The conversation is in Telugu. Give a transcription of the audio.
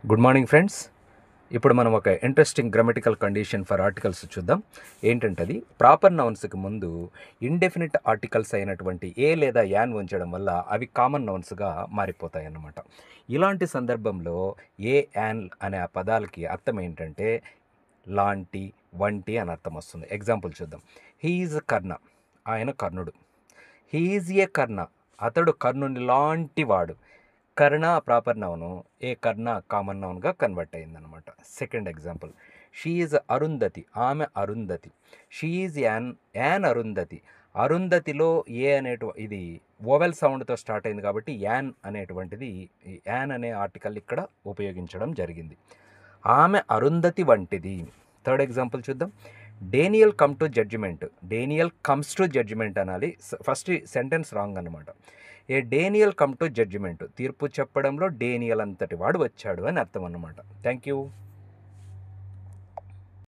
Good morning friends. ఇప్పుడు మనం ఒక interesting grammatical condition for articles చూద్దాం. ఏంటంటే అది ప్రాపర్ నౌన్స్కి ముందు ఇండెఫినిట్ ఆర్టికల్స్ అయినటువంటి ఏ లేదా యాన్ ఉంచడం వల్ల అవి కామన్ నౌన్స్గా మారిపోతాయి అన్నమాట. ఇలాంటి సందర్భంలో ఏ యాన్ అనే ఆ పదాలకి అర్థం ఏంటంటే లాంటి, వంటి అని అర్థం వస్తుంది. ఎగ్జాంపుల్ చూద్దాం. హీ ఈజ్ కర్ణ, ఆయన కర్ణుడు. హీ ఈజ్ ఏ కర్ణ, అతడు కర్ణుని లాంటి వాడు. Karna proper noun, a Karna common నౌన్గా కన్వర్ట్ అయిందనమాట. Second example, she is Arundhati, ఆమె Arundhati. She is an Arundhati, అరుంధతిలో ఏ ఇది ఓవెల్ సౌండ్తో స్టార్ట్ అయింది కాబట్టి యాన్ అనేటువంటిది, యాన్ అనే ఆర్టికల్ ఇక్కడ ఉపయోగించడం జరిగింది. ఆమె అరుంధతి వంటిది. థర్డ్ ఎగ్జాంపుల్ చూద్దాం. Daniel come to judgement, Daniel comes to judgement అనాలి. ఫస్ట్ సెంటెన్స్ రాంగ్ అనమాట. A Daniel come to judgement, తీర్పు చెప్పడంలో డేనియల్ అంతటి వాడు వచ్చాడు అని అర్థం అన్నమాట. Thank you.